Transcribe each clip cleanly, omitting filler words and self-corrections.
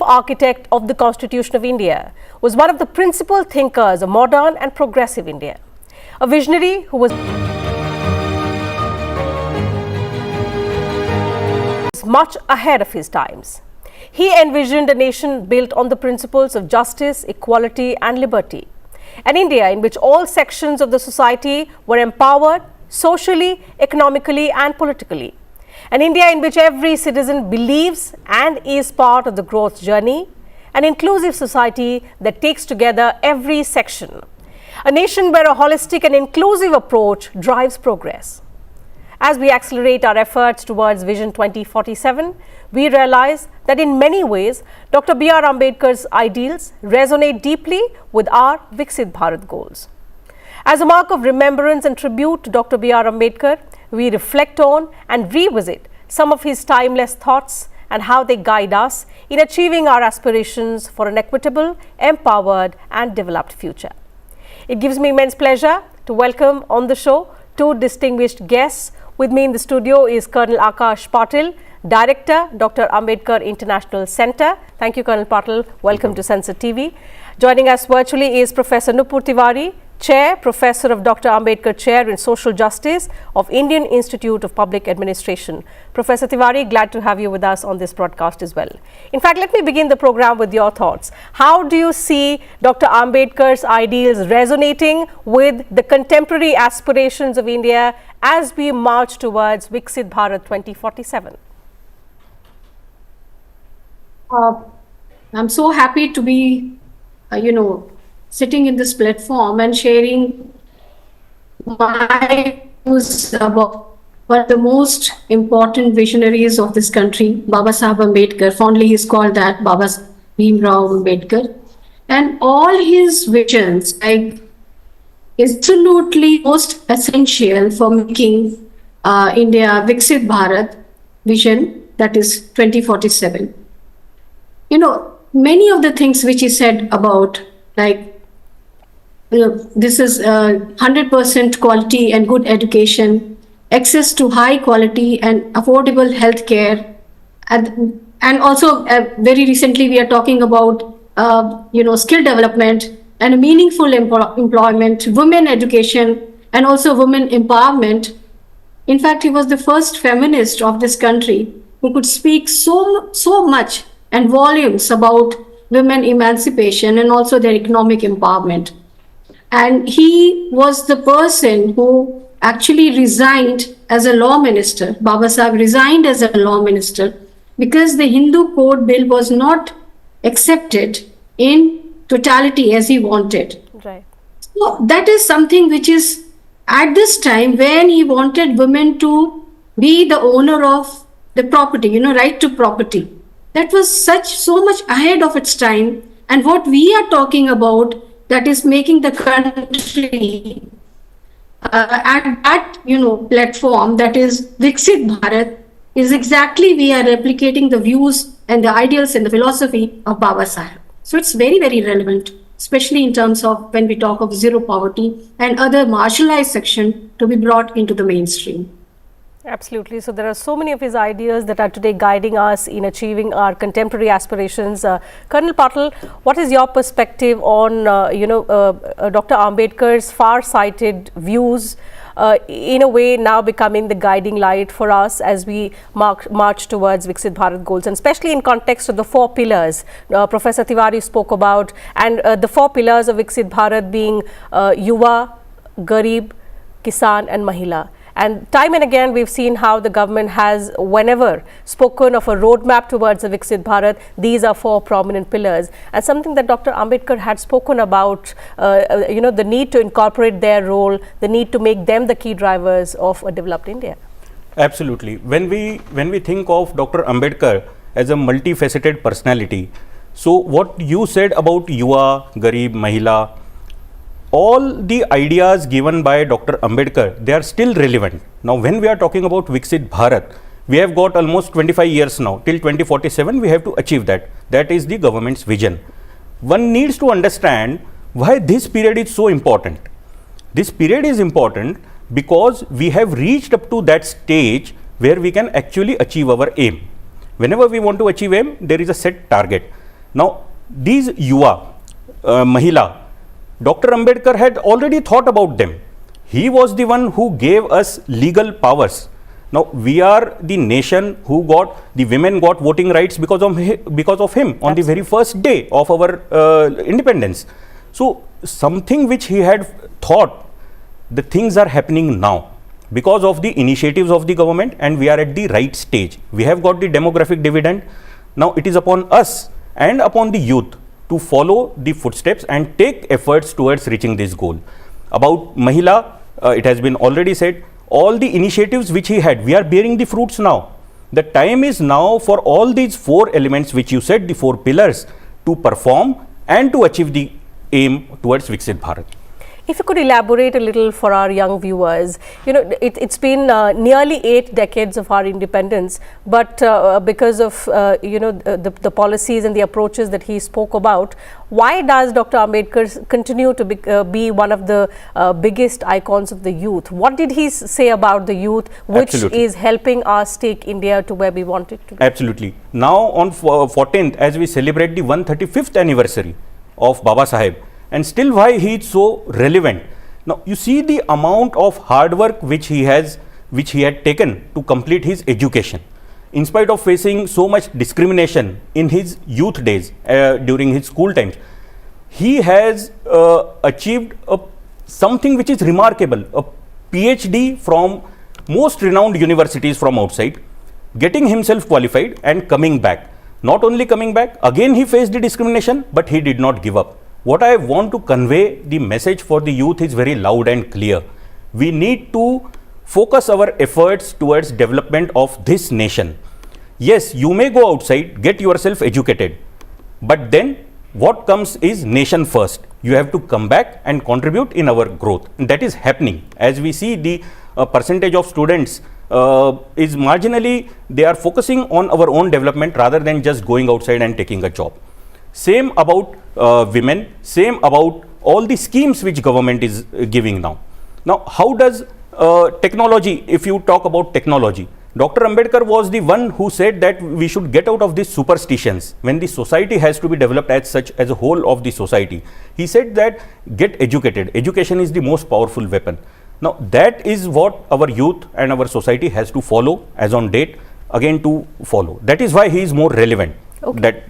architect of the Constitution of India, was one of the principal thinkers of modern and progressive India. A visionary who was much ahead of his times. He envisioned a nation built on the principles of justice, equality and liberty. An India in which all sections of the society were empowered socially, economically and politically. An India in which every citizen believes and is part of the growth journey. An inclusive society that takes together every section. A nation where a holistic and inclusive approach drives progress. As we accelerate our efforts towards Vision 2047, we realize that in many ways, Dr. B.R. Ambedkar's ideals resonate deeply with our Viksit Bharat goals. As a mark of remembrance and tribute to Dr. B.R. Ambedkar, we reflect on and revisit some of his timeless thoughts and how they guide us in achieving our aspirations for an equitable, empowered and developed future. It gives me immense pleasure to welcome on the show two distinguished guests. With me in the studio is Colonel Akash Patil, Director, Dr. Ambedkar International Center. Thank you, Colonel Patil. Welcome to SANSAD TV. Joining us virtually is Professor Nupur Tiwari, Chair, Professor of Dr. Ambedkar Chair in Social Justice of Indian Institute of Public Administration. Professor Tiwari, glad to have you with us on this broadcast as well. In fact, let me begin the program with your thoughts. How do you see Dr. Ambedkar's ideals resonating with the contemporary aspirations of India as we march towards Viksit Bharat 2047? I'm so happy to be, sitting in this platform and sharing my views about one of the most important visionaries of this country, Babasaheb Ambedkar. Fondly he is called that, Babas Bhimrao Ambedkar. And all his visions, is absolutely most essential for making India Viksit Bharat vision, that is 2047. Many of the things which he said about, this is 100% quality and good education, access to high quality and affordable health care, and also very recently we are talking about skill development and a meaningful employment, women education and also women empowerment. In fact, he was the first feminist of this country who could speak so much and volumes about women emancipation and also their economic empowerment. And he was the person who actually resigned as a law minister. Babasaheb resigned as a law minister because the Hindu Code Bill was not accepted in totality as he wanted. Right. So that is something which is at this time when he wanted women to be the owner of the property, right to property. That was so much ahead of its time. And what we are talking about, that is making the country at that platform, that is Viksit Bharat, is exactly we are replicating the views and the ideals and the philosophy of Babasaheb. So it's very, very relevant, especially in terms of when we talk of zero poverty and other marginalized section to be brought into the mainstream. Absolutely. So there are so many of his ideas that are today guiding us in achieving our contemporary aspirations. Colonel Patil, what is your perspective on Dr. Ambedkar's far-sighted views, in a way now becoming the guiding light for us as we march towards Viksit Bharat goals, and especially in context of the four pillars Professor Tiwari spoke about, and the four pillars of Viksit Bharat being Yuva, Garib, Kisan and Mahila. And time and again, we've seen how the government has, whenever spoken of a roadmap towards a Viksit Bharat, these are four prominent pillars. And something that Dr. Ambedkar had spoken about, the need to incorporate their role, the need to make them the key drivers of a developed India. Absolutely. When we think of Dr. Ambedkar as a multifaceted personality, so what you said about Yuva, Garib, Mahila, all the ideas given by Dr. Ambedkar, they are still relevant. Now, when we are talking about Viksit Bharat, we have got almost 25 years now. Till 2047, we have to achieve that. That is the government's vision. One needs to understand why this period is so important. This period is important because we have reached up to that stage where we can actually achieve our aim. Whenever we want to achieve aim, there is a set target. Now, these Yuva, Mahila, Dr. Ambedkar had already thought about them. He was the one who gave us legal powers. Now, we are the nation who got, the women got voting rights because of him on the very first day of our independence. So, something which he had thought, the things are happening now because of the initiatives of the government, and we are at the right stage. We have got the demographic dividend. Now, it is upon us and upon the youth to follow the footsteps and take efforts towards reaching this goal. About Mahila, it has been already said, all the initiatives which he had, we are bearing the fruits now. The time is now for all these four elements which you said, the four pillars, to perform and to achieve the aim towards Viksit Bharat. If you could elaborate a little for our young viewers, it's been nearly 8 decades of our independence, but because of the policies and the approaches that he spoke about, why does Dr. Ambedkar continue to be one of the biggest icons of the youth? What did he say about the youth, which Absolutely. is helping us take India to where we want it to be? Absolutely. Now on 14th, as we celebrate the 135th anniversary of Babasaheb, and still why he is so relevant. Now you see the amount of hard work which he had taken to complete his education. In spite of facing so much discrimination in his youth days, during his school times, he has achieved something which is remarkable, a PhD from most renowned universities from outside, getting himself qualified and coming back. Not only coming back, again he faced the discrimination, but he did not give up. What I want to convey, the message for the youth is very loud and clear. We need to focus our efforts towards development of this nation. Yes, you may go outside, get yourself educated, but then what comes is nation first. You have to come back and contribute in our growth. And that is happening. As we see, the percentage of students is marginally, they are focusing on our own development rather than just going outside and taking a job. Same about women, same about all the schemes which government is giving now. Now, how does technology, if you talk about technology, Dr. Ambedkar was the one who said that we should get out of these superstitions when the society has to be developed as such, as a whole of the society. He said that get educated. Education is the most powerful weapon. Now, that is what our youth and our society has to follow as on date, again to follow. That is why he is more relevant. Okay. That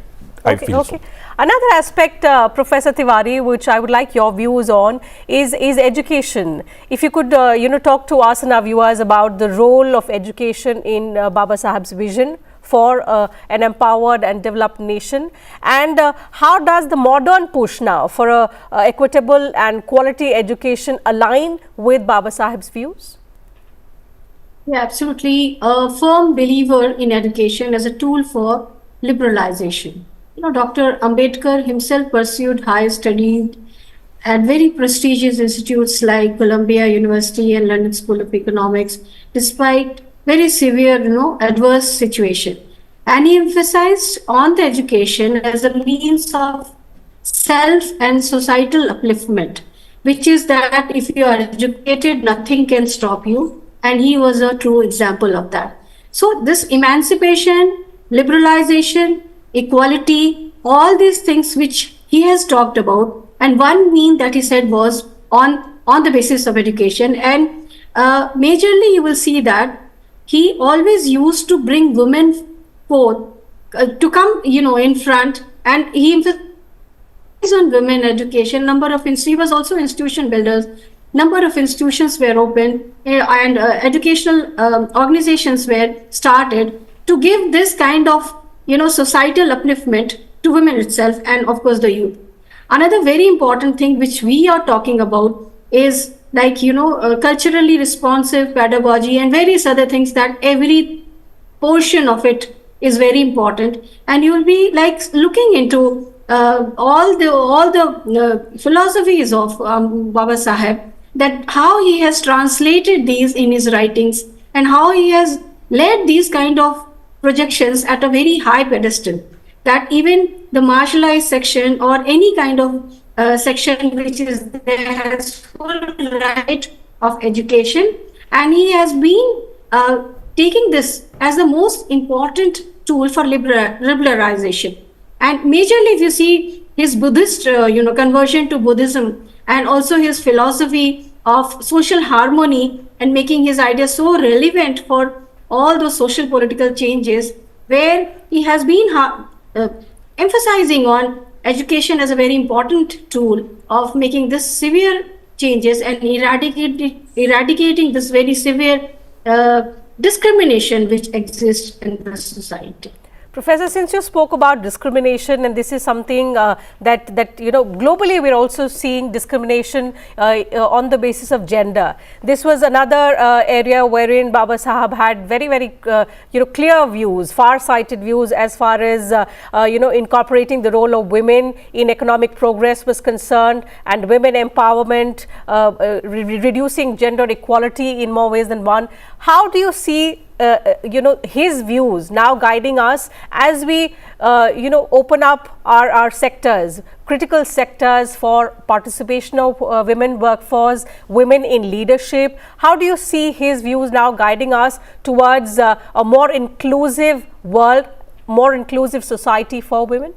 I feel so. Another aspect, Professor Tiwari, which I would like your views on, is education. If you could, talk to us and our viewers about the role of education in Babasaheb's vision for an empowered and developed nation, and how does the modern push now for a equitable and quality education align with Babasaheb's views? Yeah, absolutely. A firm believer in education as a tool for liberalization. Dr. Ambedkar himself pursued higher studies at very prestigious institutes like Columbia University and London School of Economics, despite very severe, adverse situation. And he emphasized on the education as a means of self and societal upliftment, which is that if you are educated, nothing can stop you. And he was a true example of that. So this emancipation, liberalization, equality, all these things which he has talked about, and one mean that he said was on the basis of education. And majorly you will see that he always used to bring women forth to come, in front, and he emphasized on women education. He was also institution builders. Number of institutions were opened and educational organizations were started to give this kind of societal upliftment to women itself and of course the youth. Another very important thing which we are talking about is culturally responsive pedagogy and various other things, that every portion of it is very important, and you will be looking into all the philosophies of Babasaheb, that how he has translated these in his writings and how he has led these kind of projections at a very high pedestal, that even the marginalized section or any kind of section which is there has full right of education, and he has been taking this as the most important tool for liberalization. And majorly, if you see his Buddhist, conversion to Buddhism, and also his philosophy of social harmony and making his ideas so relevant for all those social political changes, where he has been emphasizing on education as a very important tool of making this severe changes and eradicating this very severe discrimination which exists in the society. Professor, since you spoke about discrimination, and this is something that globally we're also seeing discrimination on the basis of gender. This was another area wherein Babasaheb had very clear views, far-sighted views as far as incorporating the role of women in economic progress was concerned, and women empowerment, reducing gender equality in more ways than one. How do you see his views now guiding us as we open up our sectors, critical sectors for participation of women workforce, women in leadership? How do you see his views now guiding us towards a more inclusive world, more inclusive society for women?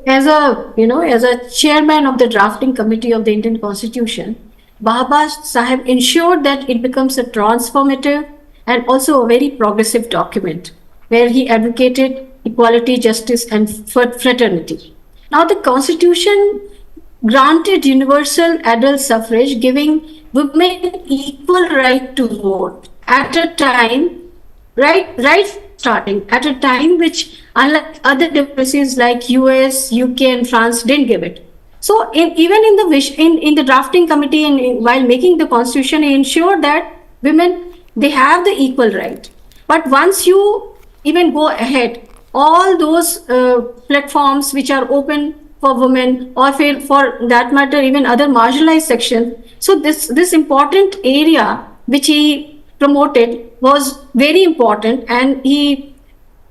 As a chairman of the drafting committee of the Indian Constitution, Babasaheb ensured that it becomes a transformative and also a very progressive document where he advocated equality, justice, and fraternity. Now, the Constitution granted universal adult suffrage, giving women equal right to vote at a time, at a time which, unlike other democracies like US, UK, and France, didn't give it. So even in the drafting committee and while making the constitution, he ensured that women, they have the equal right. But once you even go ahead, all those platforms which are open for women, or for that matter even other marginalized sections, so this important area which he promoted was very important, and he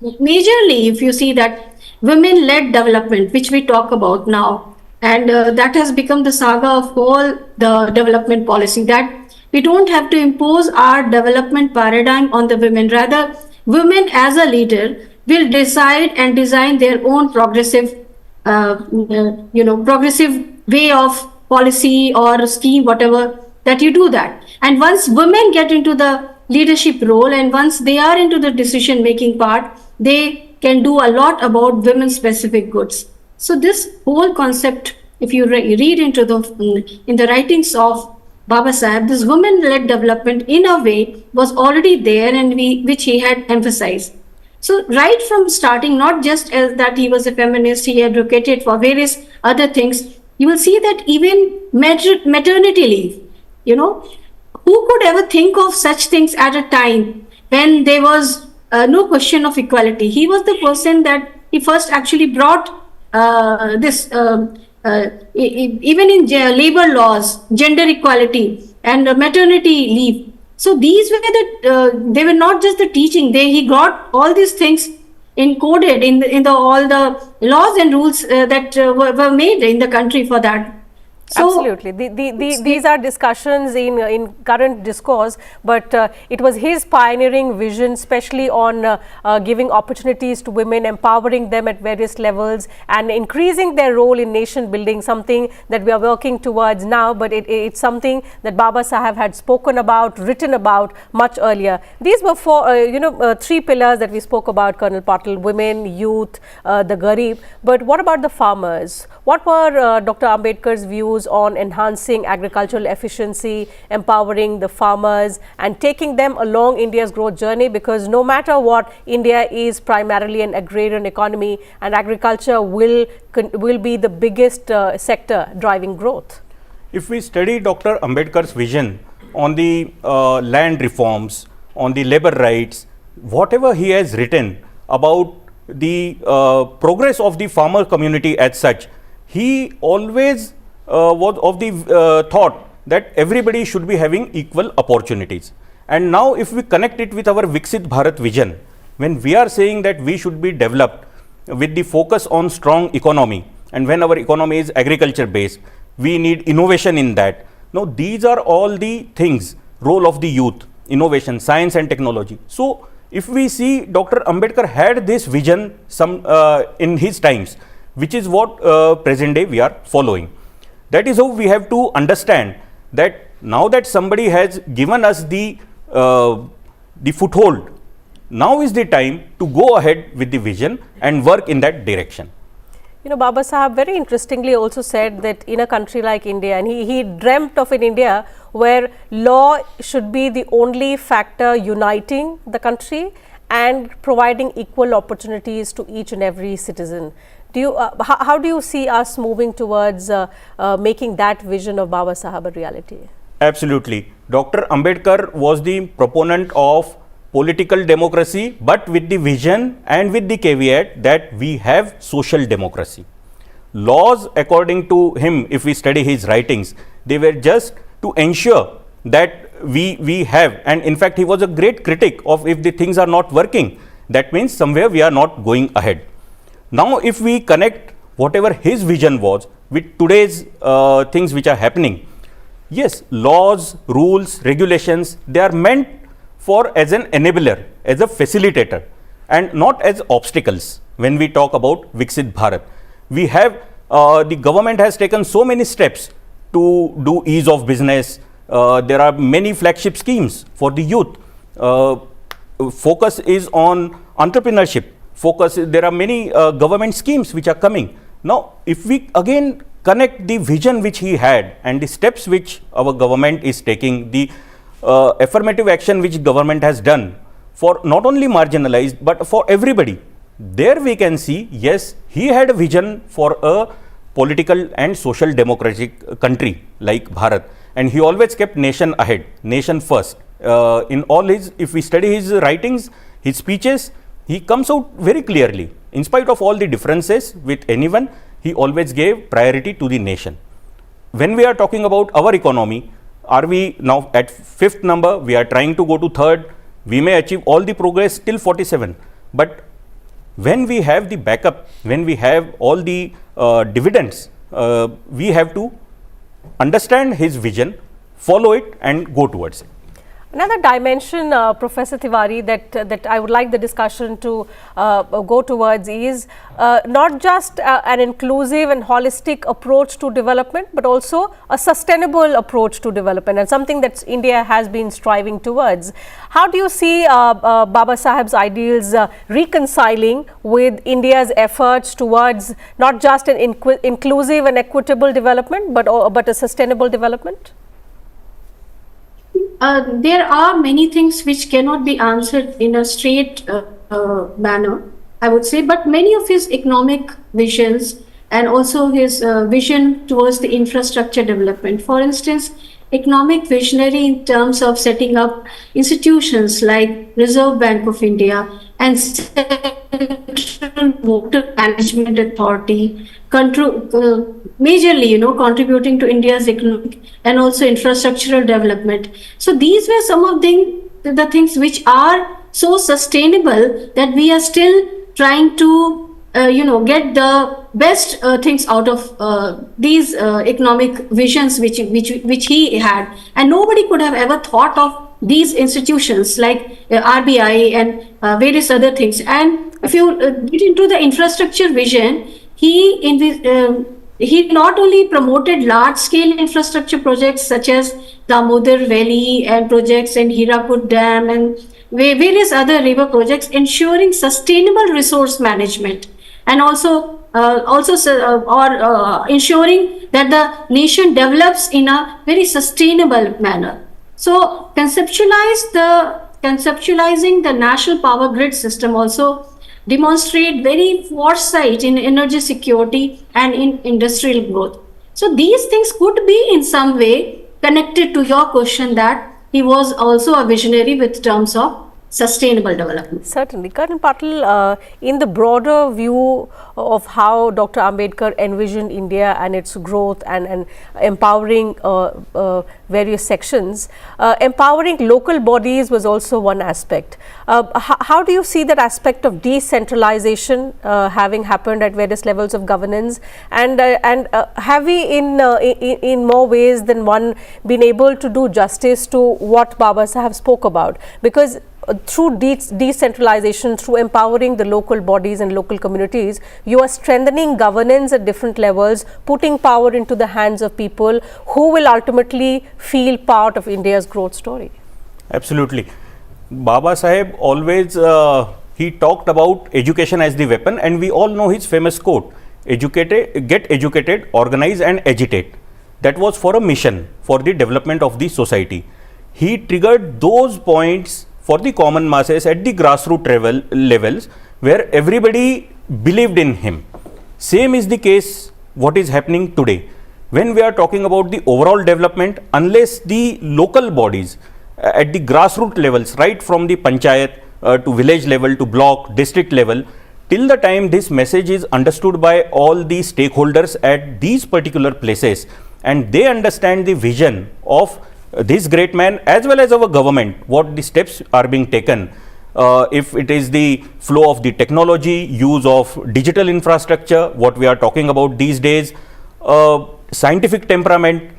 majorly, if you see that women-led development, which we talk about now, and that has become the saga of all the development policy, that we don't have to impose our development paradigm on the women. Rather, women as a leader will decide and design their own progressive way of policy or scheme, whatever, that you do that. And once women get into the leadership role, and once they are into the decision-making part, they can do a lot about women-specific goods. So this whole concept, if you read into in the writings of Babasaheb, this women-led development in a way was already there, and which he had emphasized. So right from starting, not just as that he was a feminist, he advocated for various other things. You will see that even maternity leave, who could ever think of such things at a time when there was no question of equality? He was the person that he first actually brought even in labor laws, gender equality and maternity leave. So these were they were not just the teaching. He got all these things encoded in all the laws and rules that were made in the country for that. So, absolutely. These are discussions in current discourse, but it was his pioneering vision, especially on giving opportunities to women, empowering them at various levels, and increasing their role in nation building, something that we are working towards now, but it's something that Babasaheb had spoken about, written about much earlier. These were three pillars that we spoke about, Colonel Patil: women, youth, the Garib. But what about the farmers? What were Dr. Ambedkar's views on enhancing agricultural efficiency, empowering the farmers, and taking them along India's growth journey? Because no matter what, India is primarily an agrarian economy, and agriculture will be the biggest sector driving growth. If we study Dr. Ambedkar's vision on the land reforms, on the labor rights, whatever he has written about the progress of the farmer community as such, he always was of the thought that everybody should be having equal opportunities. And now if we connect it with our Viksit Bharat vision, when we are saying that we should be developed with the focus on strong economy, and when our economy is agriculture based, we need innovation in that. Now these are all the things, role of the youth, innovation, science and technology. So if we see Dr. Ambedkar had this vision in his times, which is what present day we are following. That is how we have to understand that now that somebody has given us the foothold, now is the time to go ahead with the vision and work in that direction. You know, Babasaheb very interestingly also said that in a country like India, and he dreamt of an India where law should be the only factor uniting the country and providing equal opportunities to each and every citizen. Do you, how do you see us moving towards making that vision of Babasaheb a reality? Absolutely. Dr. Ambedkar was the proponent of political democracy, but with the vision and with the caveat that we have social democracy. Laws, according to him, if we study his writings, they were just to ensure that we have, and in fact he was a great critic of if the things are not working, that means somewhere we are not going ahead. Now if we connect whatever his vision was with today's things which are happening, yes, laws, rules, regulations, they are meant for as an enabler, as a facilitator, and not as obstacles. When we talk about Viksit Bharat, we have the government has taken so many steps to do ease of business. There are many flagship schemes for the youth. Focus is on entrepreneurship. There are many government schemes which are coming. Now, if we again connect the vision which he had and the steps which our government is taking, the affirmative action which government has done for not only marginalized but for everybody, there we can see, yes, he had a vision for a political and social democratic country like Bharat, and he always kept nation ahead, nation first. In all his, if we study his writings, his speeches, he comes out very clearly. In spite of all the differences with anyone, he always gave priority to the nation. When we are talking about our economy, are we now at 5th number? We are trying to go to 3rd. We may achieve all the progress till 47. But when we have the backup, when we have all the dividends, we have to understand his vision, follow it and go towards it. Another dimension, Professor Tiwari, that I would like the discussion to go towards is not just an inclusive and holistic approach to development, but also a sustainable approach to development, and something that India has been striving towards. How do you see Babasaheb's ideals reconciling with India's efforts towards not just an inclusive and equitable development, but a sustainable development? There are many things which cannot be answered in a straight manner, I would say, but many of his economic visions and also his vision towards the infrastructure development. For instance, economic visionary in terms of setting up institutions like Reserve Bank of India and Central Water Management Authority, majorly, contributing to India's economic and also infrastructural development. So these were some of the things which are so sustainable that we are still trying to, get the best things out of these economic visions which he had. And nobody could have ever thought of these institutions like RBI and various other things. And if you get into the infrastructure vision, he not only promoted large-scale infrastructure projects such as Damodar Valley and projects in Hirakud Dam and various other river projects, ensuring sustainable resource management, and also ensuring that the nation develops in a very sustainable manner. So conceptualizing the national power grid system also demonstrate very foresight in energy security and in industrial growth. So these things could be in some way connected to your question that he was also a visionary with terms of sustainable development. Certainly. Colonel Patil, in the broader view of how Dr. Ambedkar envisioned India and its growth and empowering various sections, empowering local bodies was also one aspect. How do you see that aspect of decentralization having happened at various levels of governance, and have we in more ways than one been able to do justice to what Babasaheb spoke about? Because through decentralization, through empowering the local bodies and local communities, you are strengthening governance at different levels, putting power into the hands of people who will ultimately feel part of India's growth story. Absolutely. Babasaheb always, he talked about education as the weapon, and we all know his famous quote, get educated, organize and agitate. That was for a mission, for the development of the society. He triggered those points for the common masses at the grassroots levels where everybody believed in him. Same is the case what is happening today. When we are talking about the overall development, unless the local bodies at the grassroots levels, right from the panchayat to village level to block, district level, till the time this message is understood by all the stakeholders at these particular places, and they understand the vision of this great man as well as our government, what the steps are being taken, if it is the flow of the technology, use of digital infrastructure, what we are talking about these days, scientific temperament,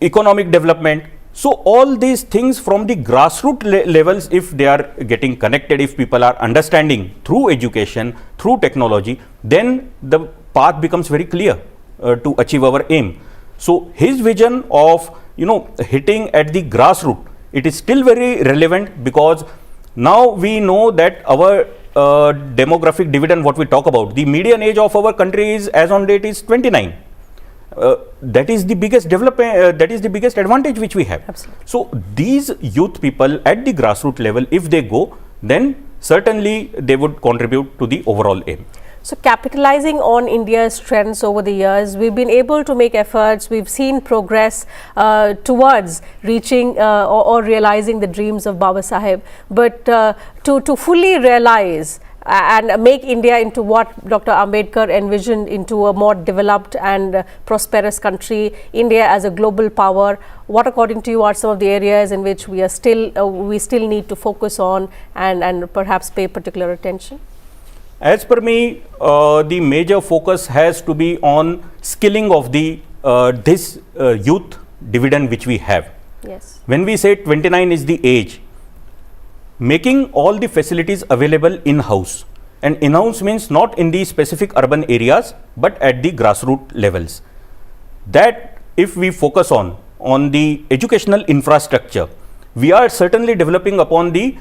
economic development. So all these things from the grassroots levels, if they are getting connected, if people are understanding through education, through technology, then the path becomes very clear to achieve our aim. So his vision of hitting at the grassroots, it is still very relevant, because now we know that our demographic dividend, what we talk about, the median age of our country is as on date is 29. That is the biggest development, that is the biggest advantage which we have. Absolutely. So these youth people at the grassroots level, if they go, then certainly they would contribute to the overall aim. So capitalizing on India's strengths over the years, we've been able to make efforts, we've seen progress towards reaching or realizing the dreams of Babasaheb. But to fully realize and make India into what Dr. Ambedkar envisioned, into a more developed and prosperous country, India as a global power, what according to you are some of the areas in which we still need to focus on and perhaps pay particular attention? As per me, the major focus has to be on skilling of the this youth dividend which we have. Yes. When we say 29 is the age, making all the facilities available in-house, and in-house means not in the specific urban areas but at the grassroots levels. That if we focus on the educational infrastructure, we are certainly developing upon the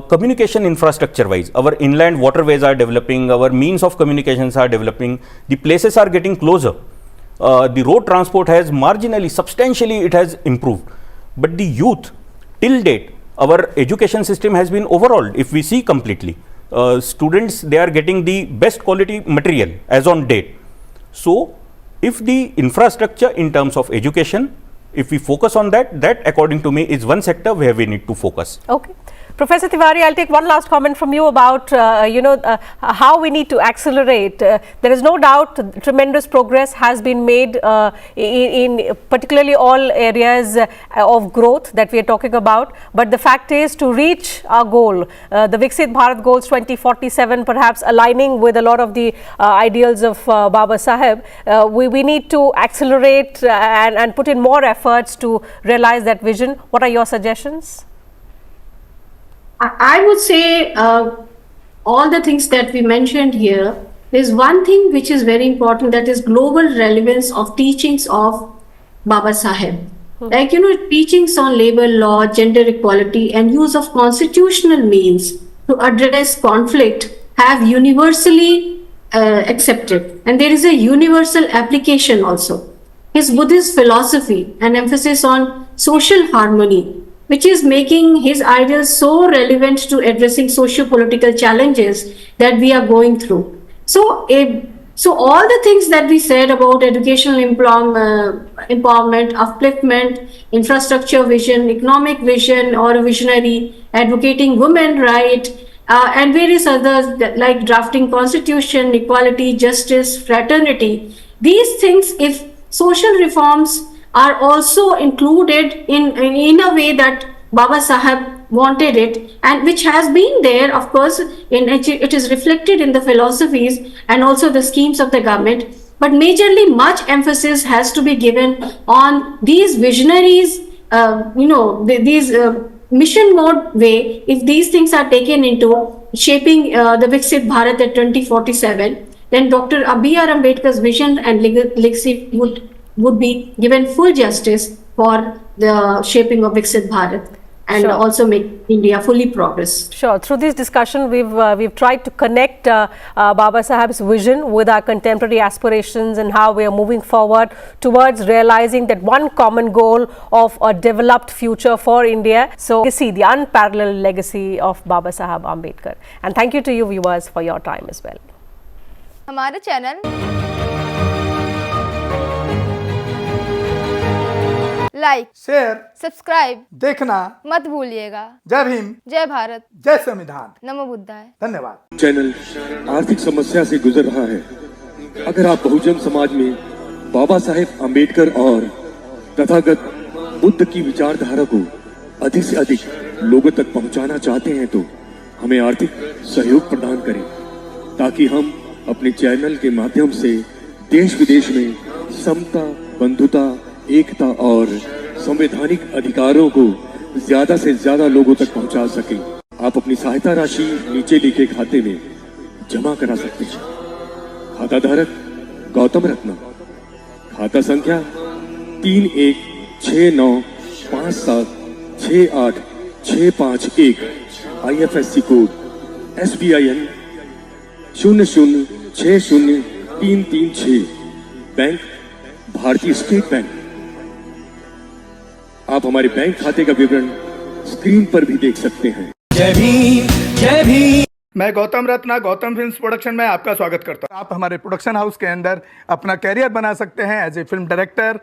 communication infrastructure wise. Our inland waterways are developing, our means of communications are developing, the places are getting closer. The road transport has marginally, substantially it has improved. But the youth, till date, our education system has been overhauled. If we see completely, students, they are getting the best quality material as on date. So if the infrastructure in terms of education, if we focus on that, that according to me is one sector where we need to focus. Okay. Professor Tiwari, I'll take one last comment from you about how we need to accelerate. There is no doubt tremendous progress has been made in particularly all areas of growth that we are talking about. But the fact is, to reach our goal, the Viksit Bharat goals 2047, perhaps aligning with a lot of the ideals of Babasaheb, we need to accelerate and put in more efforts to realize that vision. What are your suggestions? I would say all the things that we mentioned here, there's one thing which is very important, that is global relevance of teachings of Babasaheb. Like, teachings on labor law, gender equality and use of constitutional means to address conflict have universally accepted. And there is a universal application also. His Buddhist philosophy and emphasis on social harmony, which is making his ideals so relevant to addressing socio-political challenges that we are going through. So all the things that we said about educational empowerment, upliftment, infrastructure vision, economic vision or visionary, advocating women right, and various others like drafting constitution, equality, justice, fraternity, these things, if social reforms are also included in a way that Babasaheb wanted it, and which has been there, of course, it is reflected in the philosophies and also the schemes of the government. But majorly much emphasis has to be given on these visionaries, these mission mode way, if these things are taken into shaping the Viksit Bharat at 2047, then Dr. B.R. Ambedkar's vision and legacy would be given full justice for the shaping of Viksit Bharat and Sure. also make India fully progress. Sure. Through this discussion, we've tried to connect Babasaheb's vision with our contemporary aspirations and how we are moving forward towards realizing that one common goal of a developed future for India. So, you see the unparalleled legacy of Babasaheb Ambedkar. And thank you to you viewers for your time as well. हमारे channel like, share, subscribe देखना मत भूलिएगा। जय भीम, जय भारत, जय संविधान, नमो बुद्धाय। धन्यवाद। Channel आर्थिक समस्या से गुजर रहा है। अगर आप बहुजन समाज में बाबा साहेब अम्बेडकर और तथागत बुद्ध की विचारधारा को अधिक से अधिक लोगों तक पहुंचाना चाहते हैं तो हमें आर्थिक सहयोग प्रदान करें, ताकि हम अपने चैनल के माध्यम से देश विदेश में समता, बंधुता, एकता और संवैधानिक अधिकारों को ज्यादा से ज्यादा लोगों तक पहुंचा सकें। आप अपनी सहायता राशि नीचे लिखे खाते में जमा करा सकते हैं। खाता धारक गौतम रत्ना, खाता संख्या 3169576865 IFSC कोड SBIN 0060336, बैंक भारतीय स्टेट बैंक। आप हमारे बैंक खाते का विवरण स्क्रीन पर भी देख सकते हैं। जय भीम, जय भीम। मैं गौतम रत्ना गौतम फिल्म्स प्रोडक्शन में आपका स्वागत करता हूं। आप हमारे प्रोडक्शन हाउस के अंदर अपना कैरियर बना सकते हैं as a film director,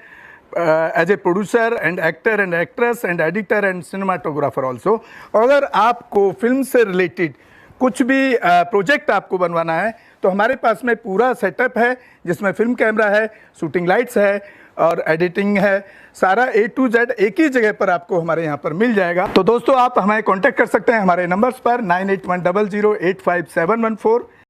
as a producer and actor and actress and editor and cinematographer also. अगर आपको फिल्म से रिलेटेड कुछ भी प्रोजेक्ट आपको बनवाना है तो हमारे पास में पूरा सेटअप है, जिसमें फिल्म कैमरा है, शूटिंग लाइट्स है और एडिटिंग है। सारा A to Z एक ही जगह पर आपको हमारे यहाँ पर मिल जाएगा। तो दोस्तों, आप हमें कांटेक्ट कर सकते हैं हमारे नंबर्स पर 9810085714।